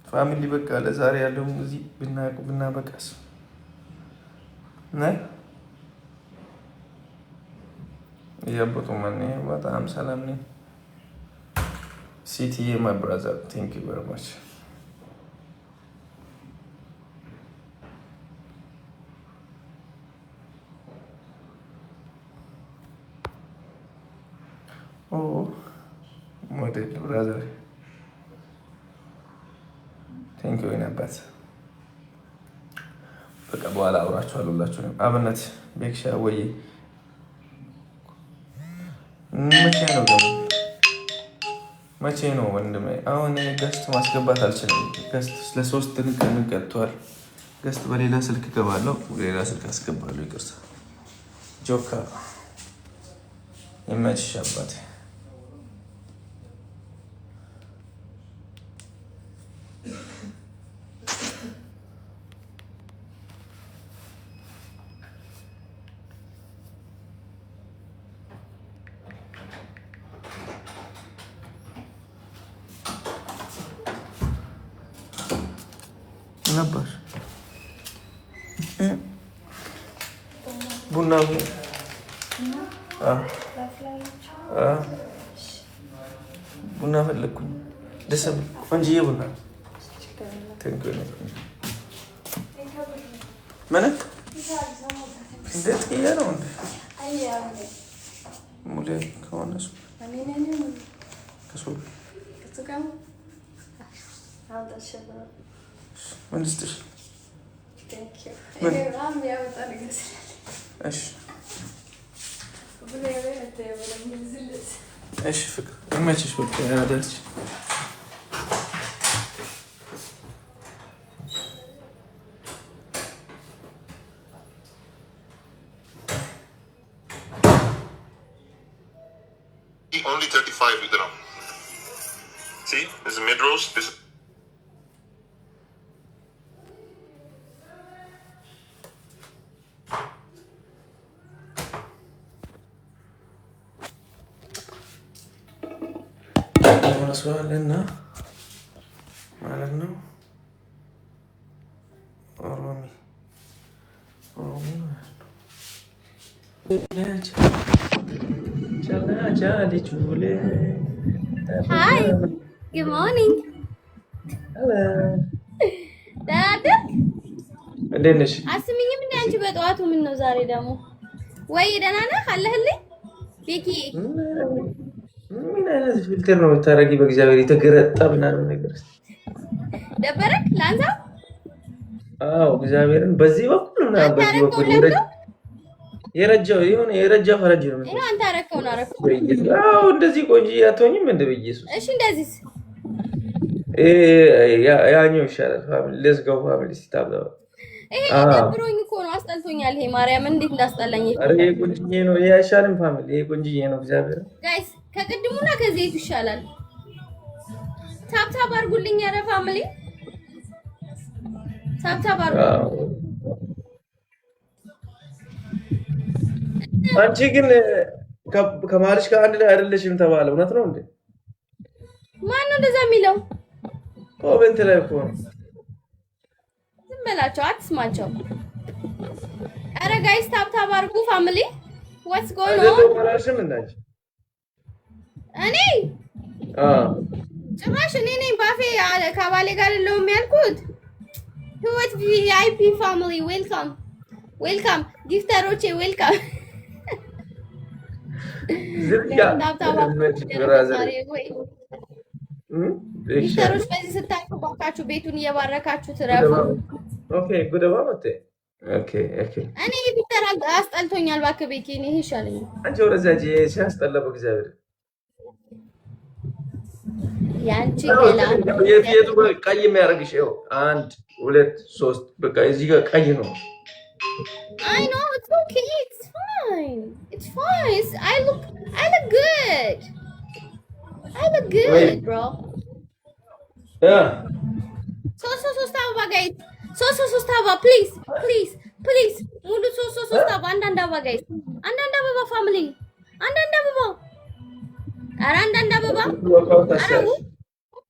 ፋሚሊ በቃ ለዛሬ ያለው እዚህ ብናበቃስ ነ ያቦቱ ማን በጣም ሰላም ነኝ። ሲቲዬ ማይ ብራዘር ቴንክ ዩ ቬሪ ማች። ኦ ሞዴል ብራዘር ቴንክ ዩ ነበር። በቃ በኋላ አውራችኋለሁ ሁላችሁንም። አብነት ቤክሻ ወይ መቼ ነው ወንድሜ? አሁን ገስት ማስገባት አልችልም። ገስት ለሶስት ቀን ቀጥቷል። ገስት በሌላ ስልክ ገባለሁ፣ በሌላ ስልክ አስገባለሁ። ይቅርታ ጆካ ይመችሽ አባቴ። ነበር ቡና ቡና ፈለግኩኝ። ደስ ቆንጅዬ ቡና ምን እንዴት እያ ነው እንዴ? ሙሌ ከሆነ ምን ስትሽ እሺ ፍቅር ይመችሽ። ያዳች only 35 dirham. See, this is mid roast. This መስዋዕልና ማለት ነው። ኦሮሚ Hi, good morning. እንዴት ነሽ? አስሚኝም እንደ አንቺ በጠዋቱ ምን ነው ዛሬ ደግሞ? ወይ ደህና ነህ አለህልኝ? ቤኪ ምን አይነት ፊልተር ነው የምታረጊ? በእግዚአብሔር የተገረጣ ምናምን ነገር ደበረክ ላንሳ? አዎ እግዚአብሔርን በዚህ በኩል ነው በዚህ በኩል የረጃው የሆነ የረጃ ፈረጅ ነው። እኔ አንተ አረከው ነው አረከው። አዎ እንደዚህ ቆንጆ አትሆኝም እንደ በኢየሱስ። እሺ እንደዚህስ ያኛው ይሻላል። ፋሚሊ ሌትስ ጎ ፋሚሊ ሲታብለው ይሄ ደብሮኝ እኮ ነው አስጠልቶኛል። ይሄ ማርያም እንዴት እንዳስጠላኝ። አረ ይሄ ቆንጆዬ ነው። ይሄ አይሻልም ፋሚሊ? ይሄ ቆንጆዬ ነው። እግዚአብሔር ጋይስ ከቅድሙና ከዚህ ይሻላል። ታፕታፕ አድርጉልኝ። ኧረ ፋሚሊ ታፕታፕ አድርጉ። አንቺ ግን ከማርሽ ከአንድ ላይ አይደለሽም ተባለ። እውነት ነው እንዴ? ማን ነው እንደዛ የሚለው? ኮሜንት ላይ እኮ ነው። ዝም በላቸው አትስማቸው። ኧረ ጋይስ ታፕታፕ አድርጉ ፋሚሊ። ዋትስ ጎይንግ ኦን? ማርሽም እንዳንቺ እኔ ጭራሽ እኔ ነኝ ባፌ ከባሌ ጋር አይደለሁም ያልኩት። ህይወት ቪአይፒ ፋሚሊ ዌልካም ዌልካም። ጊፍተሮቼ ዌልካም። ጊፍተሮች በዚህ ስታችሁ ባካችሁ ቤቱን እየባረካችሁ ትረፉ። ኦኬ ጉደባ መጣ። ኦኬ ኦኬ እኔ ጊፍተር አስጠልቶኛል። እባክህ ቤቴ እኔ ይሻለኛል። አንቺ ወረዛጂ ሲያስጠላ በእግዚአብሔር ያንቺ ገላ የቱ ቀይ የሚያደርግሽ ይኸው 1 2 3 በቃ እዚህ ጋር ቀይ ነው። I know it's okay. It's fine. It's fine. I look good. I look good, wait, bro. Yeah. So stop, guys. So stop, please. Mulu so stop. Andanda, guys. Andanda, baba family. Andanda, baba. Arandanda, baba.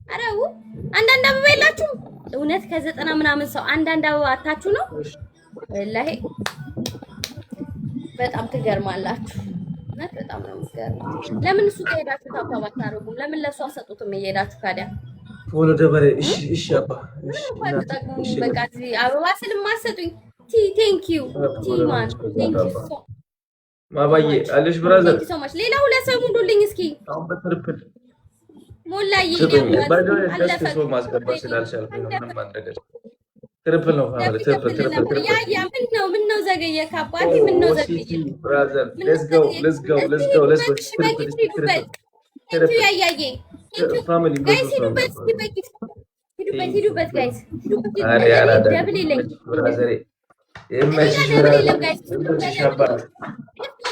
Arahu. Andanda, baba. Lachu. እውነት ከ90 ምናምን ሰው አንዳንድ አበባ አታችሁ ነው ወላሂ በጣም ትገርማላችሁ። እውነት በጣም ነው የምትገርመው። ለምን እሱ ከሄዳችሁ ታብታብ አታደርጉም? ለምን ለሱ አሰጡትም እየሄዳችሁ ታዲያ? ወሎ ደበሬ እሺ አባ እሺ በቃ አበባ ስለማሰጡኝ ቴንክ ዩ ማን ቴንክ ዩ ሶ ማባዬ አለሽ ብራዘር ቴንክ ዩ ሶ ማች። ሌላ ሁለት ሰው ሙሉልኝ እስኪ አሁን በትርፕል ሞላዬ አለፈ ማስገባት ስላልቻልኩኝ ነው ምንም ማድረግ ትርፕል ነው ማለት ትርፕል ያ ምን ነው ዘገየ ካባቴ ምን ነው ዘገየ ብራዘር let's go ቴንክ ዩ ያያዬ ፋሚሊ ጋይስ ሂዱበት ጋይስ ደብል ይለኝ ብራዘር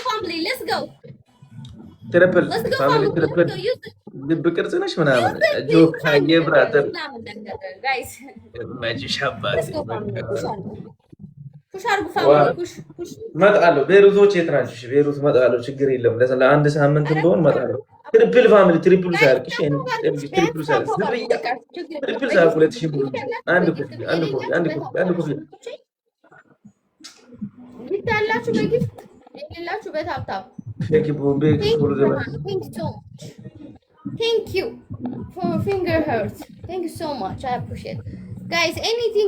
ፋሚሊ let's go ትርፕል ፋሚሊ ትርፕል ልብ ቅርጽ ነሽ ምናምን ጆካዬ ብራዘር ጋይስ ማጂሽ አባቴ ኩሽ አርጉ ፋሚሊ ኩሽ እመጣለሁ። ቤሩቶች የት ናችሁ? እሺ ቤሩት እመጣለሁ። ችግር የለም። ለአንድ ሳምንት እንደሆነ እመጣለሁ። ትሪፕል ፋሚሊ ትሪፕል ሳልክ እሺ ትሪፕል ሳልክ ትሪፕል ሳልክ 2000 ብር አንድ ኮፊ ይታላችሁ በጊፍት የሌላችሁ በታብታብ ፌክ ቦምቤ ሁሉ ዘመን Thank you for finger hurts. Thank you so much. I appreciate. Guys, anything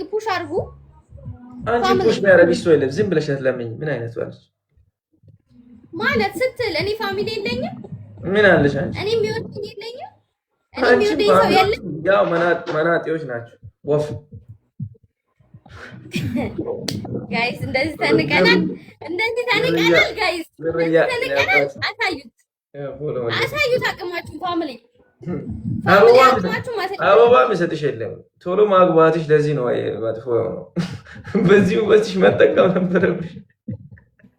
push አርጉ። አንቺ ፑሽ የሚያደርግሽ ሰው የለም። ዝም ብለሽ አትለምኝ። ምን አይነት ባለሽ ማለት ስትል እኔ ፋሚሊ የለኝም። ምን አለሽ አንቺ? እኔ የሚወደኝ የለኝም። እኔ የሚወደኝ ሰው የለም። ያው መናጤዎች ናቸው። ወፍ ጋይስ እንደዚህ ተንቀናል ጋይስ ተንቀናል። አሳዩት አቅማችሁን ፋሚሊ አበባ የሚሰጥሽ የለም። ቶሎ ማግባትሽ ለዚህ ነው መጥፎ ነው። በዚህ ውበትሽ መጠቀም ነበረብሽ።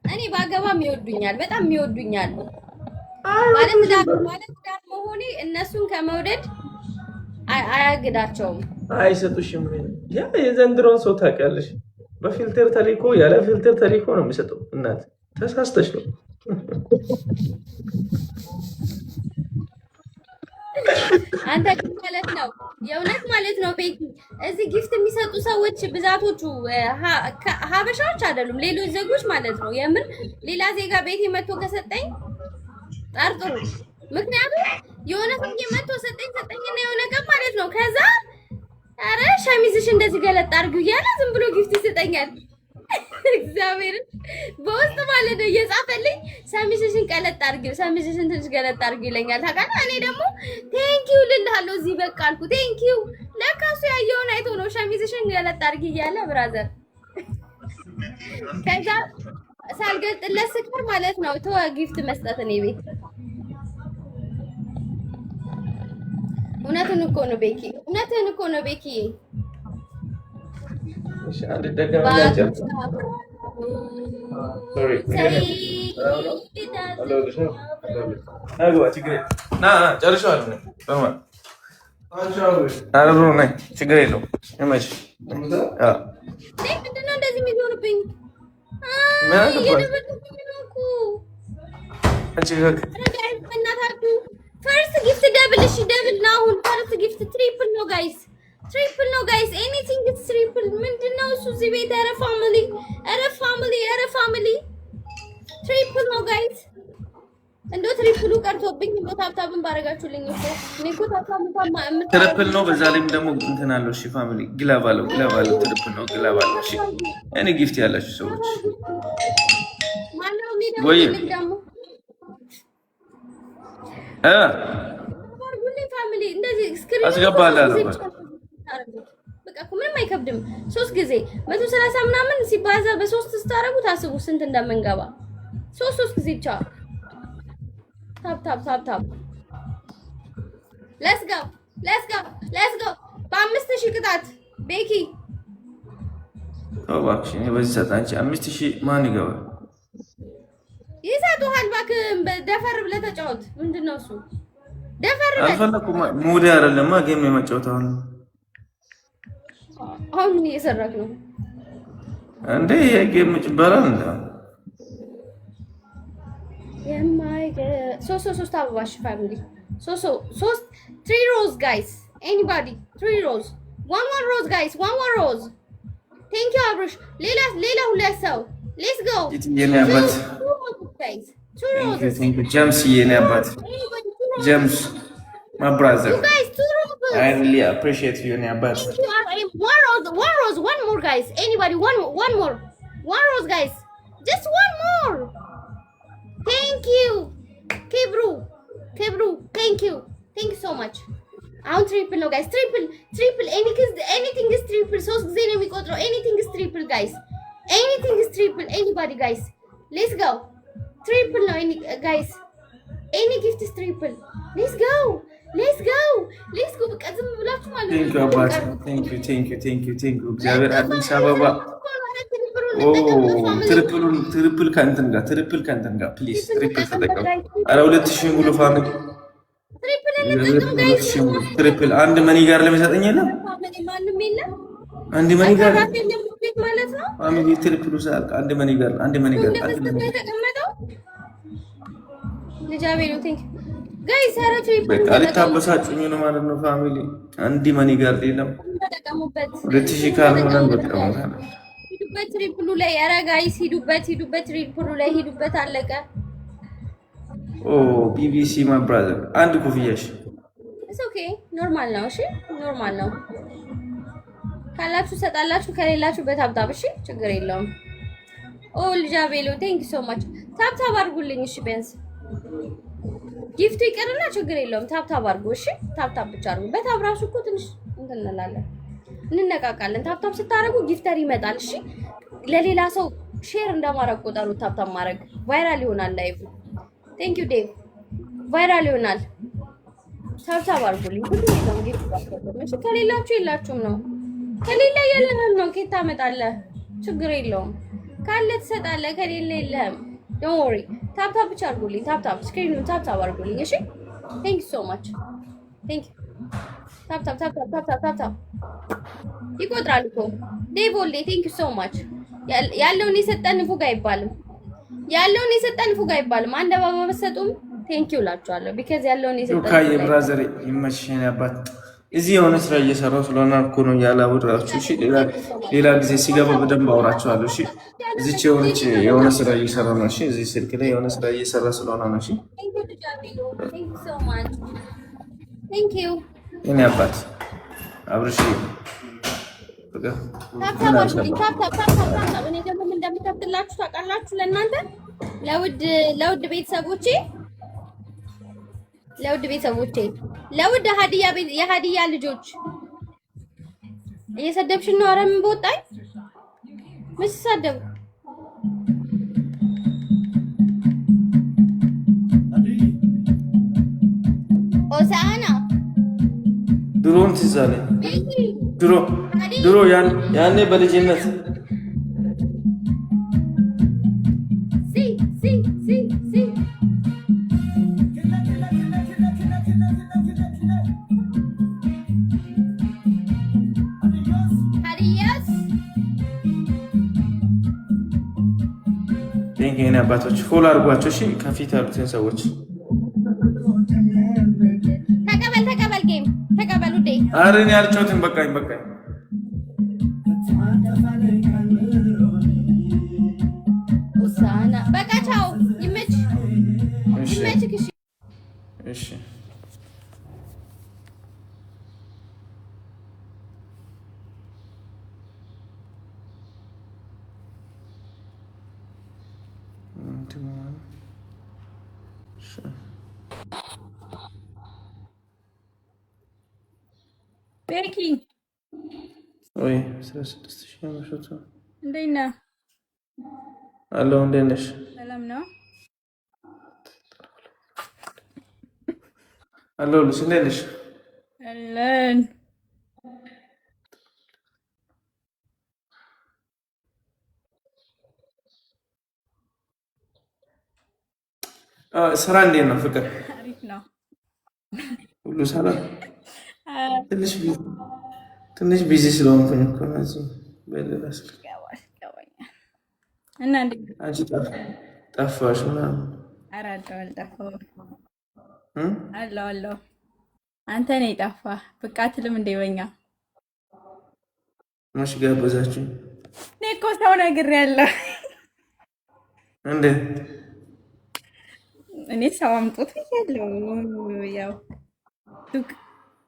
እኔ ባገባም ይወዱኛል፣ በጣም ይወዱኛል። ማለት ትዳር መሆኔ እነሱን ከመውደድ አያግዳቸውም። አይሰጡሽም። ያ የዘንድሮን ሰው ታውቂያለሽ። በፊልተር ተልኮ ያለ ፊልተር ተልኮ ነው የሚሰጠው። እናት ተሳስተሽ ነው። አንተ ማለት ነው የእውነት ማለት ነው። ቤኪ እዚህ ጊፍት የሚሰጡ ሰዎች ብዛቶቹ ሀበሻዎች አይደሉም፣ ሌሎች ዜጎች ማለት ነው። የምር ሌላ ዜጋ ቤቴ መጥቶ ከሰጠኝ ጠርጥሩ። ምክንያቱም የሆነ ሰውዬ መጥቶ ሰጠኝና የሆነ ቀን ማለት ነው ከዛ ኧረ ሸሚዝሽ እንደዚህ ገለጥ አድርጊው እያለ ዝም ብሎ ጊፍት ይሰጠኛል። እግዚአብሔርን በውስጥ ማለት ነው እየጻፈልኝ ሸሚዝሽን ቀለጥ አድርጊው፣ ሸሚዝሽን ትንሽ ገለጥ አድርጊው ይለኛል። ታውቃለህ እኔ ደግሞ ቴንኪው ልልሃለሁ እዚህ በቃ አልኩ። ቴንኪው ለካ እሱ ያየውን አይቶ ነው ሸሚዝሽን ገለጥ አድርጊ እያለ ብራዘር። ከዛ ሳልገልጥለት ስቀር ማለት ነው ተወ ጊፍት መስጠት እኔ ቤት። እውነትን እኮ ነው ቤኪ፣ እውነትን እኮ ነው ቤኪ። አንድ ደገመኛቸው ችግር የለውም። ምንድን ነው እንደዚህ የሚዞርብኝ? ፈርስት ጊፍት ደብል። እሺ ደብል ነው አሁን። ፈርስት ጊፍት ትሪፕል ነው ጋይስ፣ ትሪፕል ነው ጋይስ። ኤኒቲንግ ኢዝ ትሪፕል። ምንድነው እሱ እዚህ ቤት? ኧረ ፋሚሊ፣ ኧረ ፋሚሊ፣ ኧረ ፋሚሊ ትሪፕል ነው ጋይስ። እንደው ትሪፕሉ ቀርቶብኝ እንደው ታብታብን ባረጋችሁልኝ እኮ እኔ እኮ ታብታብ እንኳን ትሪፕል ነው። በዛ ላይም ደግሞ እንትን አለው። እሺ ፋሚሊ ግላብ አለው፣ ግላብ አለው። ትሪፕል ነው፣ ግላብ አለው። እሺ እኔ ጊፍት ያላችሁ ሰዎች ማነው የሚደውልልኝ ደግሞ? ፋሚሊ እንደዚህ ስክሪን አስገባላለሁ። በቃ እኮ ምንም አይከብድም። 3 ጊዜ 130 ምናምን ሲባዛ በ3 ስታረጉ ታስቡ ስንት እንደምንገባ። 3 ጊዜ ብቻ ታፕ ሌትስ ጎ በ5000 ቅጣት ቤኪ እባክሽ። እኔ በዚህ ሰዓት አንቺ 5000 ማን ይገባል? ይሰጡሃል። እባክህ ደፈር ብለህ ተጫወት። ምንድን ነው እሱ? ደፈር ብለህ አልፈለኩም። ሙድ አይደለማ ጌም የመጫወት አሁን ምን እየሰራክ ነው እንዴ? ይሄ ጌም ይባላል እንዴ? ሶስት አበባሽ ፋሚሊ 3 3 rows guys, anybody 3 rows one rose guys, one rose. Thank you Abrush. ሌላ ሁለት ሰው let's go. የኔ አባት guys, two roses. Thank you James የኔ አባት James my brother. You guys, two roses. I really appreciate you የኔ አባት. One rose, one more guys. Anybody, one more. One rose guys. Just one more. Thank you. Kebru, thank you so much. አሁን ትሪፕል ነው ጋይስ ትሪፕል anything is triple ሶስት ጊዜ ነው የሚቆጥረው anything is triple guys anything is triple anybody guys let's go triple ነው guys any gift is triple let's go በቃ ዝም ብላችሁ ማለት ነው thank you እግዚአብሔር አዲስ አበባ ትሪፕል ካንተን ጋር ፕሊዝ ትሪፕል ተጠቀሙ አረ 2000 ሙሉ ፋሚሊ ትሪፕል አንድ መኒ ጋር ለሚሰጠኝ የለም አንድ መኒ ጋር ማለት ነው ፋሚሊ ትሪፕሉ ሳልክ አንድ መኒ ጋር ተቀመጠው ልጃቤሉ ቲንክ ጋይስ አረ ትሪፕል በቃ ልታበሳጩኝ ነው ማለት ነው ፋሚሊ አንድ መኒ ጋር የለም ተጠቀሙበት 2000 ካልሆነ በቃ ማለት ሂዱበት ትሪፕሉ ላይ አረ ጋይስ ሂዱበት ትሪፕሉ ላይ ሂዱበት አለቀ ኦ ቢቢሲ ማይ ብራዘር አንድ ኮፍያሽ እስ ኦኬ ኖርማል ነው እሺ ኖርማል ነው ካላችሁ ሰጣላችሁ ከሌላችሁ በታብታብ እሺ ችግር የለውም ኦ ልጃቤሎ ቴንክ ዩ ሶ ማች ታብታብ አድርጉልኝ እሺ ቢያንስ ጊፍቱ ይቀርና ችግር የለውም ታብታብ አድርጉ እሺ ታብታብ ብቻ አድርጉ በታብ ራሱ እኮ ትንሽ እንትን እንላለን እንነቃቃለን ታብታብ ስታረጉ ጊፍተር ይመጣል እሺ ለሌላ ሰው ሼር እንደማረግ ቆጠሩ ታብታብ ማድረግ ቫይራል ይሆናል ላይቭ ቴንክ ዩ ዴቭ ቫይራል ይሆናል ታብታብ አድርጉልኝ ሁሉ ነው ጊፍት ባስቀደም እሺ ከሌላችሁ የላችሁም ነው ከሌላ ያለህም ነው ከታ መጣለህ ችግር የለውም ካለ ትሰጣለህ ከሌለ የለህም ዶንት ወሪ ታብታብ ብቻ አድርጉልኝ ታብታብ ስክሪኑን ታብታብ አድርጉልኝ እሺ ቴንክ ዩ ሶ ማች ቴንክ ዩ ታብታብ ይቆጥራል እኮ ዴቮልዴ ቴንክ ዩ ሶ ማች ያለውን የሰጠን ፉጋ አይባልም አንድ አበባ በሰጡም ቴንክ ዩ ላችኋለሁ ቢካዝ ያለውን የሰጠን ሉካዬ ብራዘር ይመችሽኝ አባት እዚህ የሆነ ስራ እየሰራሁ ስለሆነ እኮ ነው ያላወራችሁ እሺ ሌላ ጊዜ ሲገባ በደንብ አወራችኋለሁ እሺ እዚች የሆነ ስራ እየሰራ ነው እሺ እዚህ ስልክ ላይ የሆነ ስራ እየሰራ ስለሆነ ነው እሺ ቴንክ ዩ እኔ አባት አብርሽ እኔ ደግሞ ምን እንደምከፍትላችሁ ታውቃላችሁ ለእናንተ ለውድ ቤተሰቦቼ ለውድ የሀዲያ ልጆች እየሰደብሽን ነው ኧረ ምን በወጣኝ ምን ሲሳደቡ ሆሳዕና ድሮም ትዝ አለኝ ድሮ ያኔ በልጅነት ቴንኪን አባቶች ፎሎ አድርጓቸው እሺ ከፊት ያሉትን ሰዎች ተቀበል ጌም ተቀበሉ ዴ ኧረ እኔ አልጮትም በቃኝ ሆሳዕና በቃ ቻው ይመችክ እሺ ቤኪ ወይ 16000 አመሽቶ እንዴት ነህ? አለሁ እንዴት ነሽ? ሰላም ነው አለሁልሽ እንዴት ነሽ? አለን ስራ እንዴት ነው ፍቅር? አሪፍ ነው ሁሉ ሰላም ትንሽ ቢዚ ስለሆንኩኝ እኮ ነው እዚህ በሌላ ስልክ እና እንዴት አንቺ ጠፋሽ ምናምን ኧረ አልጠፋሁም አለሁ አንተ ነህ የጠፋህ ብቅ አትልም እንደ በኛ ማሽ ጋበዛችሁ እኔ እኮ ሰው ነግሬያለሁ። እንዴ እኔ ሰው አምጡት ብያለሁ። ያው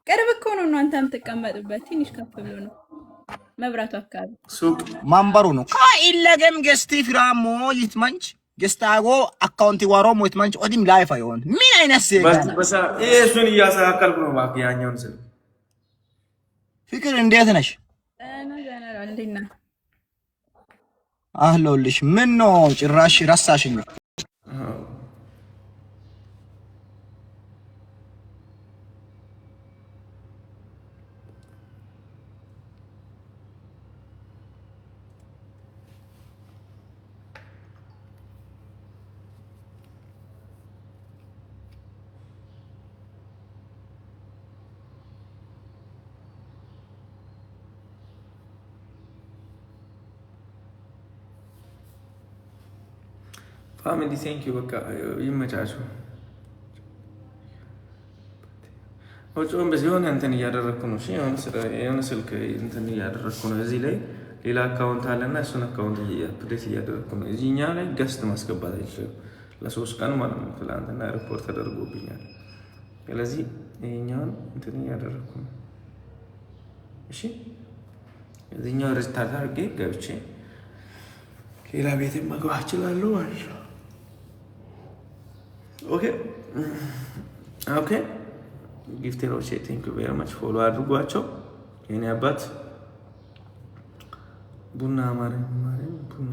ቅርብ እኮ ነው እናንተ የምትቀመጡበት ትንሽ ከፍ ብሎ ነው መብራቱ አካባቢ ሱቅ ማንበሩ ነው ኢለገም ገስቲ ፍራሞ ይትመንች ገስታጎ አካውንቲ ዋሮሞ ይትመንች ኦዲም ላይፍ አይሆን ምን አይነት በሳ እሱን እያስተካከልኩ ነው። እባክህ ያኛውን ስል ፍቅር እንዴት ነሽ? እንዴና አህሎልሽ ምን ነው ጭራሽ ረሳሽኝ? ፋሚሊ ቴንኪዩ በቃ ይመቻችሁ። ወጪውን በዚህ የሆነ እንትን እያደረግኩ ነው። እሺ የሆነ ስልክ እንትን እያደረግኩ ነው። እዚህ ላይ ሌላ አካውንት አለና እሱን አካውንት አፕዴት እያደረግኩ ነው። እዚህኛ ላይ ገስት ማስገባት አይችልም ለ3 ቀን ማለት ነው። ትላንትና ሪፖርት ተደርጎብኛል። ስለዚህ ይሄኛውን እንትን እያደረግኩ ነው። እሺ እዚህኛው ሬጅስተር አድርጌ ገብቼ ሌላ ቤት መግባት እችላለሁ ማለት ነው። ኦኬ ኦኬ ጊፍቴሮቼ ቴንክ ዩ ቬሪ ማች ፎሎ አድርጓቸው። የኔ አባት ቡና ማርያም ቡና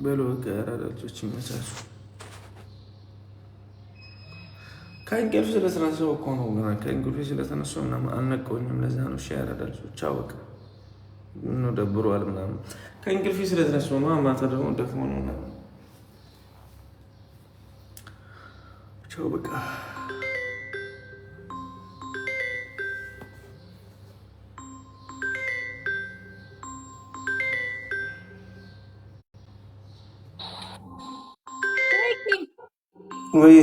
በሎ ከራዳጆች ይመቻችሁ። ከእንቅልፍ ስለተነሳሁ እኮ ነው። ከእንቅልፍ ስለተነሳሁ ምናምን አልነቃሁኝም። ለዛ ነው እሺ። ያራዳጆች አወቅ ነው ደብሯል ምናምን። ከእንቅልፍ ስለተነሳሁ ነው። ማታ ደግሞ ደክሞ ነው ምናምን። ቻው በቃ ወይ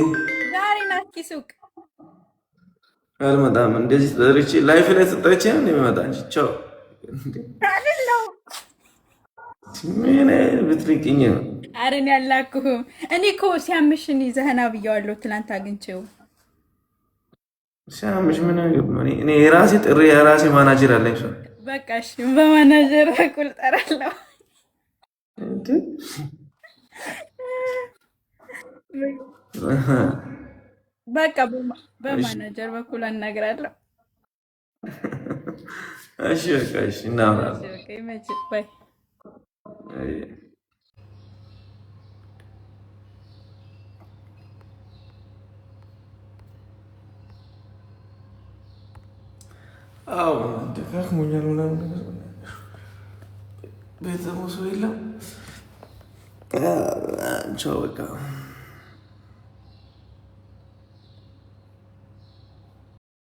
ዛሬ ናት ሱቅ አልመጣም። እንደዚህ ተጠርቼ ላይፍ ላይ ተጠርቼ ነው የሚመጣ እንጂ ቻው አይደለም። ምን ብትልቅኝ ነው? ኧረ እኔ አላኩህም። እኔ እኮ ሲያምሽን ይዘህና ብየዋለሁ ትናንት አግኝቼው። ሲያምሽ ምን አገባኝ እኔ የራሴ ጥሪ የራሴ ማናጀር አለኝ። በቃ እሺ በማናጀር በኩል ጠራለሁ። በቃ በማናጀር በኩል አናግራለሁ። እሺ በቃ እሺ እናወራለን። ኦኬ መቼ ባይ አዎ ደካክሞኛል ምናምን ነገር ቤተሰቡ ሰው የለም። ቻው በቃ